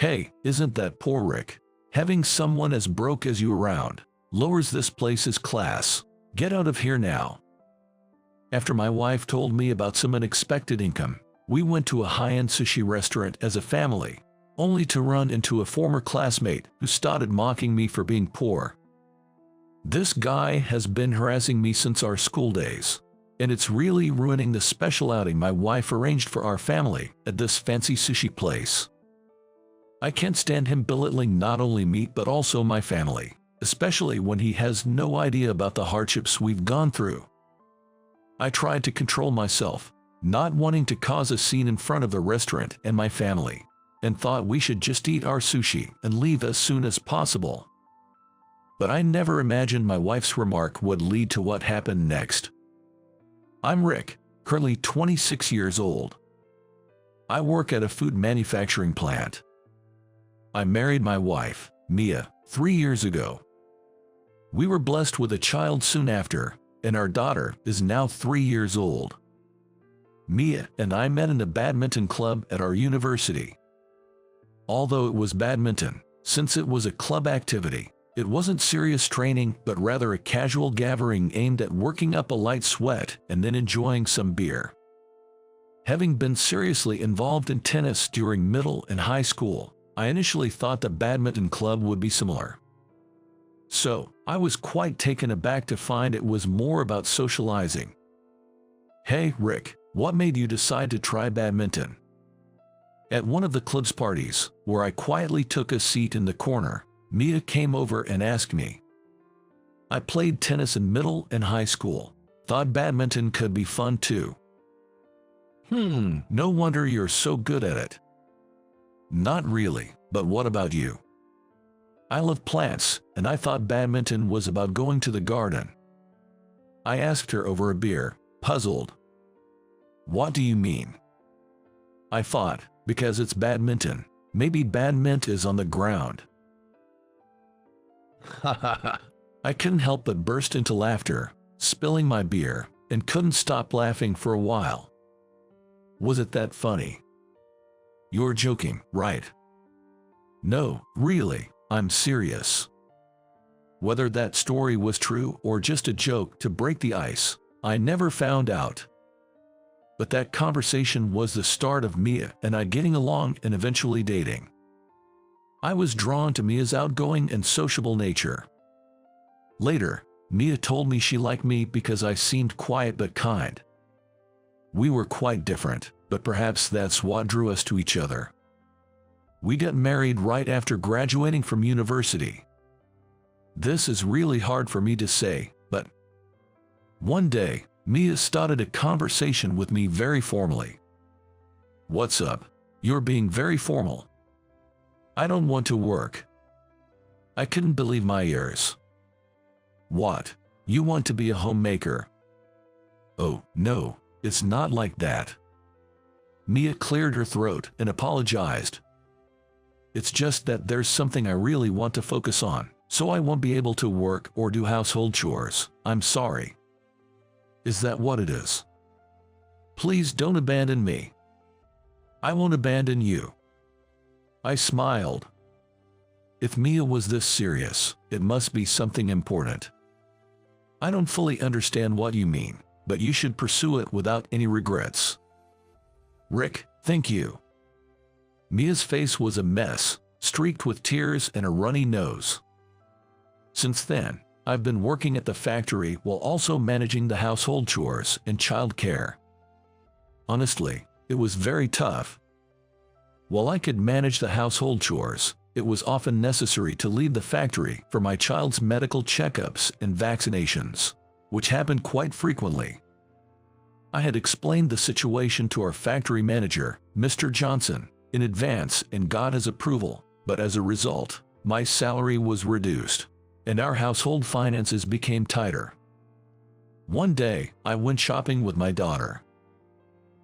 Hey, isn't that poor Rick? Having someone as broke as you around lowers this place's class. Get out of here now. After my wife told me about some unexpected income, we went to a high-end sushi restaurant as a family, only to run into a former classmate who started mocking me for being poor. This guy has been harassing me since our school days, and it's really ruining the special outing my wife arranged for our family at this fancy sushi place. I can't stand him belittling not only me but also my family, especially when he has no idea about the hardships we've gone through. I tried to control myself, not wanting to cause a scene in front of the restaurant and my family, and thought we should just eat our sushi and leave as soon as possible. But I never imagined my wife's remark would lead to what happened next. I'm Rick, currently 26 years old. I work at a food manufacturing plant. I married my wife, Mia, 3 years ago. We were blessed with a child soon after, and our daughter is now 3 years old. Mia and I met in a badminton club at our university. Although it was badminton, since it was a club activity, it wasn't serious training but rather a casual gathering aimed at working up a light sweat and then enjoying some beer. Having been seriously involved in tennis during middle and high school, I initially thought the badminton club would be similar. So, I was quite taken aback to find it was more about socializing. Hey, Rick, what made you decide to try badminton? At one of the club's parties, where I quietly took a seat in the corner, Mia came over and asked me. I played tennis in middle and high school, thought badminton could be fun too. No wonder you're so good at it. Not really, but what about you? I love plants, and I thought badminton was about going to the garden. I asked her over a beer, puzzled. What do you mean? I thought, because it's badminton, maybe badminton is on the ground. I couldn't help but burst into laughter, spilling my beer, and couldn't stop laughing for a while. Was it that funny? You're joking, right? No, really, I'm serious. Whether that story was true or just a joke to break the ice, I never found out. But that conversation was the start of Mia and I getting along and eventually dating. I was drawn to Mia's outgoing and sociable nature. Later, Mia told me she liked me because I seemed quiet but kind. We were quite different, but perhaps that's what drew us to each other. We got married right after graduating from university. This is really hard for me to say, but one day, Mia started a conversation with me very formally. What's up? You're being very formal. I don't want to work. I couldn't believe my ears. What? You want to be a homemaker? Oh, no, it's not like that. Mia cleared her throat and apologized. It's just that there's something I really want to focus on, so I won't be able to work or do household chores. I'm sorry. Is that what it is? Please don't abandon me. I won't abandon you. I smiled. If Mia was this serious, it must be something important. I don't fully understand what you mean, but you should pursue it without any regrets. Rick, thank you. Mia's face was a mess, streaked with tears and a runny nose. Since then, I've been working at the factory while also managing the household chores and child care. Honestly, it was very tough. While I could manage the household chores, it was often necessary to leave the factory for my child's medical checkups and vaccinations, which happened quite frequently. I had explained the situation to our factory manager, Mr. Johnson, in advance and got his approval, but as a result, my salary was reduced, and our household finances became tighter. One day, I went shopping with my daughter.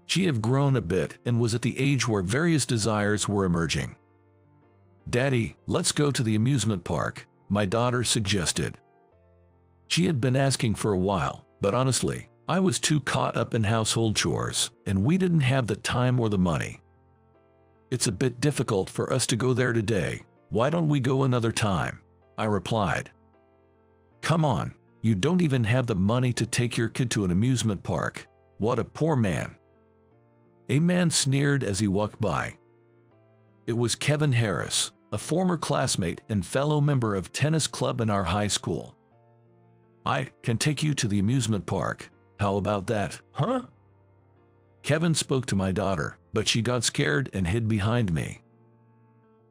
She had grown a bit and was at the age where various desires were emerging. Daddy, let's go to the amusement park, my daughter suggested. She had been asking for a while, but honestly, I was too caught up in household chores, and we didn't have the time or the money. It's a bit difficult for us to go there today. Why don't we go another time? I replied. Come on, you don't even have the money to take your kid to an amusement park. What a poor man. A man sneered as he walked by. It was Kevin Harris, a former classmate and fellow member of tennis club in our high school. I can take you to the amusement park. How about that, huh? Kevin spoke to my daughter, but she got scared and hid behind me.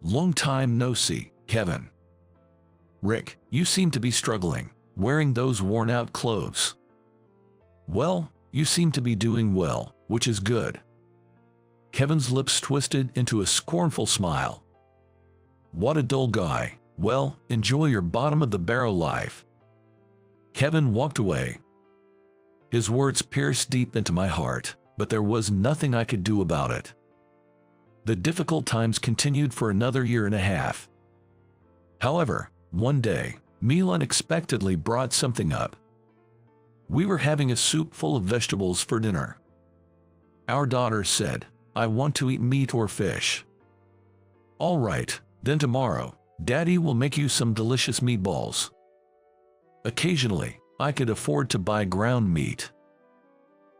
Long time no see, Kevin. Rick, you seem to be struggling, wearing those worn-out clothes. Well, you seem to be doing well, which is good. Kevin's lips twisted into a scornful smile. What a dull guy. Well, enjoy your bottom-of-the-barrel life. Kevin walked away. His words pierced deep into my heart, but there was nothing I could do about it. The difficult times continued for another year and a half. However, one day, Mila unexpectedly brought something up. We were having a soup full of vegetables for dinner. Our daughter said, I want to eat meat or fish. All right, then tomorrow, Daddy will make you some delicious meatballs. Occasionally, I could afford to buy ground meat.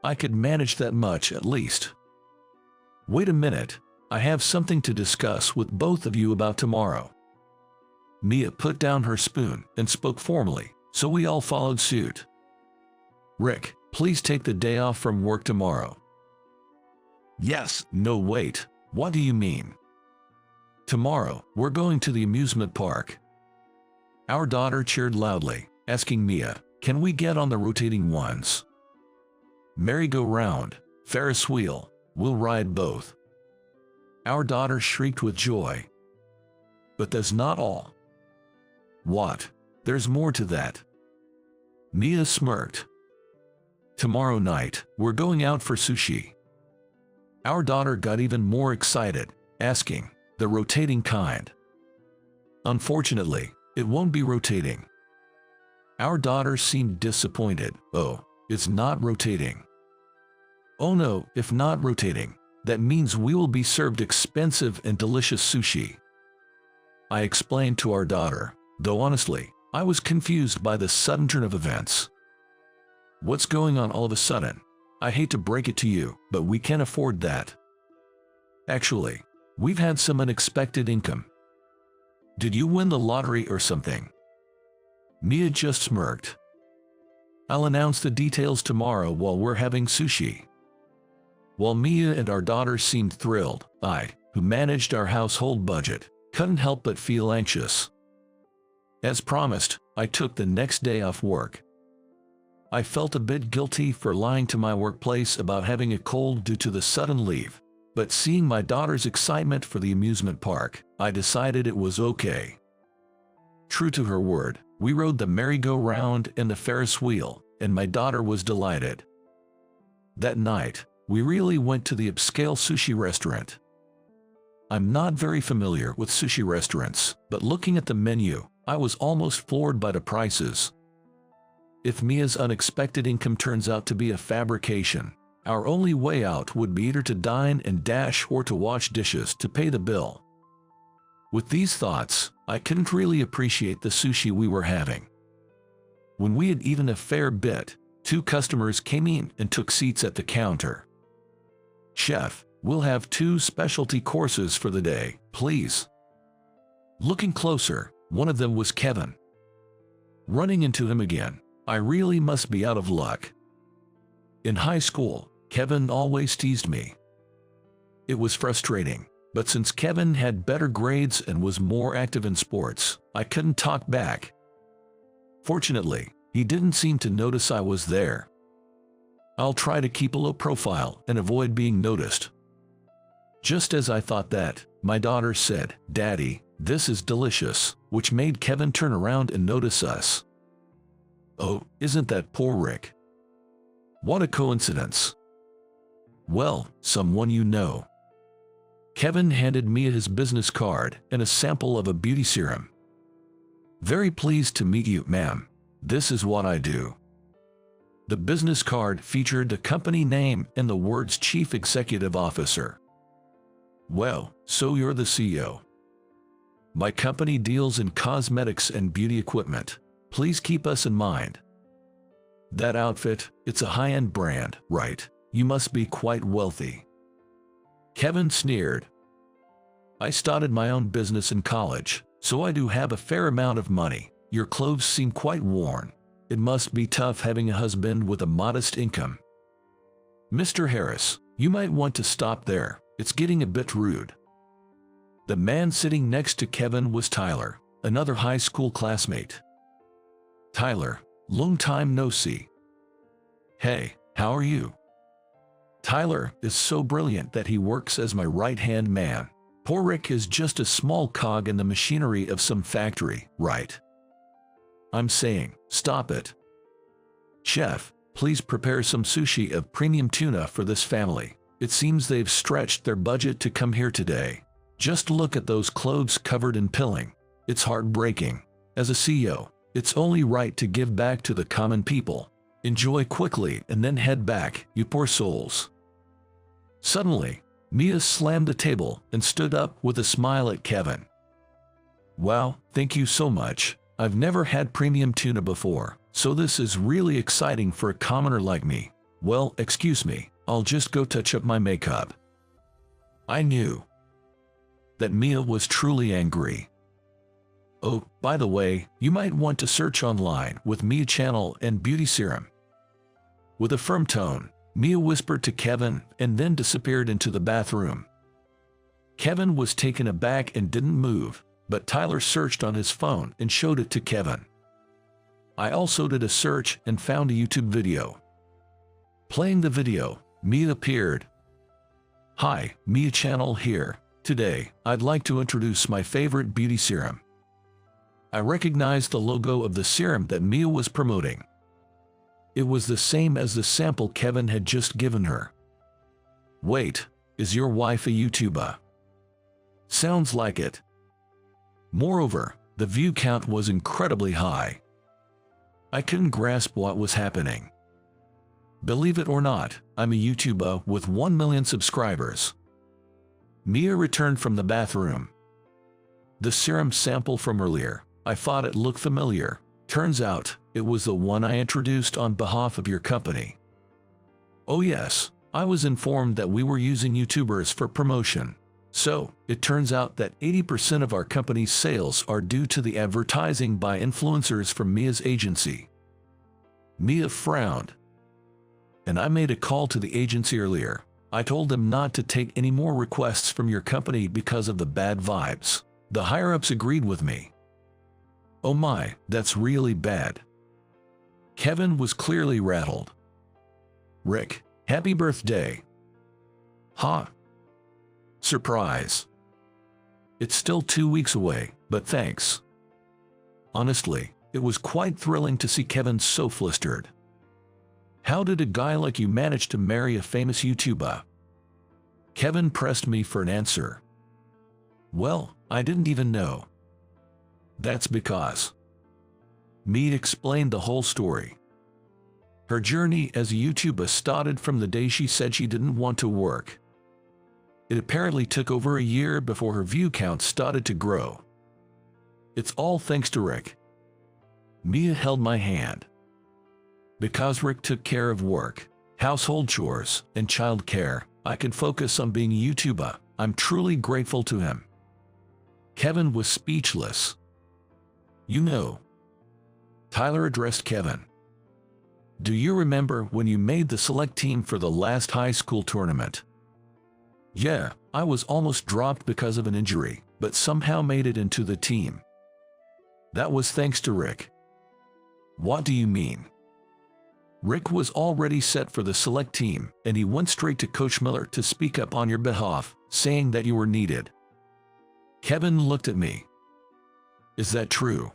I could manage that much at least. Wait a minute, I have something to discuss with both of you about tomorrow. Mia put down her spoon and spoke formally, so we all followed suit. Rick, please take the day off from work tomorrow. Yes, no wait, what do you mean? Tomorrow, we're going to the amusement park. Our daughter cheered loudly, asking Mia, can we get on the rotating ones? Merry-go-round, Ferris wheel, we'll ride both. Our daughter shrieked with joy. But that's not all. What? There's more to that. Mia smirked. Tomorrow night, we're going out for sushi. Our daughter got even more excited, asking, the rotating kind. Unfortunately, it won't be rotating. Our daughter seemed disappointed. Oh, it's not rotating. Oh no, if not rotating, that means we will be served expensive and delicious sushi. I explained to our daughter, though honestly, I was confused by the sudden turn of events. What's going on all of a sudden? I hate to break it to you, but we can't afford that. Actually, we've had some unexpected income. Did you win the lottery or something? Mia just smirked. I'll announce the details tomorrow while we're having sushi. While Mia and our daughter seemed thrilled, I, who managed our household budget, couldn't help but feel anxious. As promised, I took the next day off work. I felt a bit guilty for lying to my workplace about having a cold due to the sudden leave, but seeing my daughter's excitement for the amusement park, I decided it was okay. True to her word, we rode the merry-go-round and the Ferris wheel, and my daughter was delighted. That night, we really went to the upscale sushi restaurant. I'm not very familiar with sushi restaurants, but looking at the menu, I was almost floored by the prices. If Mia's unexpected income turns out to be a fabrication, our only way out would be either to dine and dash or to wash dishes to pay the bill. With these thoughts, I couldn't really appreciate the sushi we were having. When we had eaten a fair bit, 2 customers came in and took seats at the counter. Chef, we'll have 2 specialty courses for the day, please. Looking closer, one of them was Kevin. Running into him again, I really must be out of luck. In high school, Kevin always teased me. It was frustrating, but since Kevin had better grades and was more active in sports, I couldn't talk back. Fortunately, he didn't seem to notice I was there. I'll try to keep a low profile and avoid being noticed. Just as I thought that, my daughter said, "Daddy, this is delicious," which made Kevin turn around and notice us. Oh, isn't that poor Rick? What a coincidence. Well, someone you know. Kevin handed me his business card and a sample of a beauty serum. Very pleased to meet you, ma'am. This is what I do. The business card featured the company name and the words Chief Executive Officer. Well, So you're the CEO. My company deals in cosmetics and beauty equipment. Please keep us in mind. That outfit, it's a high-end brand, right? You must be quite wealthy. Kevin sneered. I started my own business in college, so I do have a fair amount of money. Your clothes seem quite worn. It must be tough having a husband with a modest income. Mr. Harris, you might want to stop there. It's getting a bit rude. The man sitting next to Kevin was Tyler, another high school classmate. Tyler, long time no see. Hey, how are you? Tyler is so brilliant that he works as my right-hand man. Poor Rick is just a small cog in the machinery of some factory, right? I'm saying, stop it. Chef, please prepare some sushi of premium tuna for this family. It seems they've stretched their budget to come here today. Just look at those clothes covered in pilling. It's heartbreaking. As a CEO, it's only right to give back to the common people. Enjoy quickly and then head back, you poor souls. Suddenly, Mia slammed the table and stood up with a smile at Kevin. Wow, thank you so much. I've never had premium tuna before, so this is really exciting for a commoner like me. Well, excuse me, I'll just go touch up my makeup. I knew that Mia was truly angry. Oh, by the way, you might want to search online with Mia Channel and Beauty Serum. With a firm tone, Mia whispered to Kevin and then disappeared into the bathroom. Kevin was taken aback and didn't move, but Tyler searched on his phone and showed it to Kevin. I also did a search and found a YouTube video. Playing the video, Mia appeared. Hi, Mia Channel here. Today, I'd like to introduce my favorite beauty serum. I recognized the logo of the serum that Mia was promoting. It was the same as the sample Kevin had just given her. Wait, is your wife a YouTuber? Sounds like it. Moreover, the view count was incredibly high. I couldn't grasp what was happening. Believe it or not, I'm a YouTuber with 1 million subscribers. Mia returned from the bathroom. The serum sample from earlier, I thought it looked familiar. Turns out, it was the one I introduced on behalf of your company. Oh yes, I was informed that we were using YouTubers for promotion. So, it turns out that 80% of our company's sales are due to the advertising by influencers from Mia's agency. Mia frowned. And I made a call to the agency earlier. I told them not to take any more requests from your company because of the bad vibes. The higher-ups agreed with me. Oh my, that's really bad. Kevin was clearly rattled. Rick, happy birthday. Ha! Surprise. It's still 2 weeks away, but thanks. Honestly, it was quite thrilling to see Kevin so flustered. How did a guy like you manage to marry a famous YouTuber? Kevin pressed me for an answer. Well, I didn't even know. That's because Mia explained the whole story. Her journey as a YouTuber started from the day she said she didn't want to work. It apparently took over a year before her view count started to grow. It's all thanks to Rick. Mia held my hand. Because Rick took care of work, household chores, and child care, I could focus on being a YouTuber. I'm truly grateful to him. Kevin was speechless. You know, Tyler addressed Kevin. Do you remember when you made the select team for the last high school tournament? Yeah, I was almost dropped because of an injury, but somehow made it into the team. That was thanks to Rick. What do you mean? Rick was already set for the select team, and he went straight to Coach Miller to speak up on your behalf, saying that you were needed. Kevin looked at me. Is that true?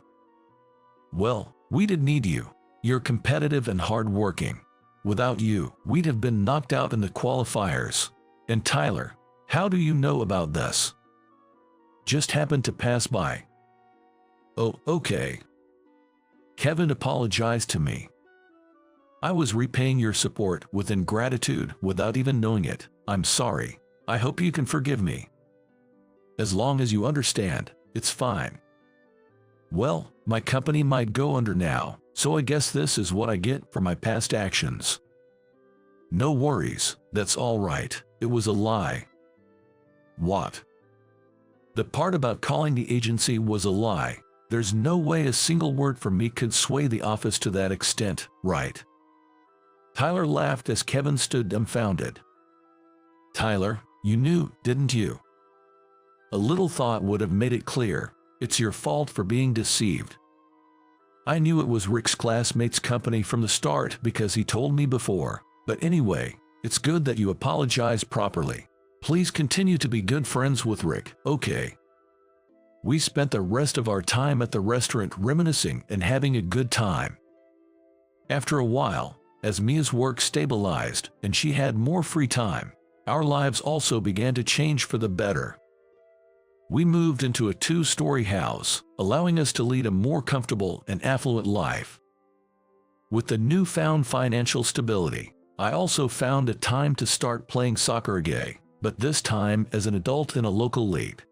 Well, we did need you. You're competitive and hardworking. Without you, we'd have been knocked out in the qualifiers. And Tyler, how do you know about this? Just happened to pass by. Oh, okay. Kevin apologized to me. I was repaying your support with ingratitude without even knowing it. I'm sorry. I hope you can forgive me. As long as you understand, it's fine. Well, my company might go under now, so I guess this is what I get for my past actions. No worries, that's all right, it was a lie. What? The part about calling the agency was a lie. There's no way a single word from me could sway the office to that extent, right? Tyler laughed as Kevin stood dumbfounded. Tyler, you knew, didn't you? A little thought would have made it clear. It's your fault for being deceived. I knew it was Rick's classmate's company from the start because he told me before. But anyway, it's good that you apologized properly. Please continue to be good friends with Rick, okay? We spent the rest of our time at the restaurant reminiscing and having a good time. After a while, as Mia's work stabilized and she had more free time, our lives also began to change for the better. We moved into a 2-story house, allowing us to lead a more comfortable and affluent life. With the newfound financial stability, I also found it time to start playing soccer again, but this time as an adult in a local league.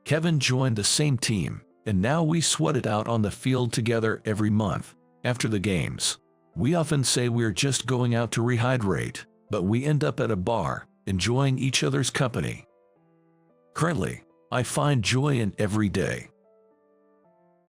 Kevin joined the same team, and now we sweat it out on the field together every month. After the games, we often say we're just going out to rehydrate, but we end up at a bar, enjoying each other's company. Currently, I find joy in every day.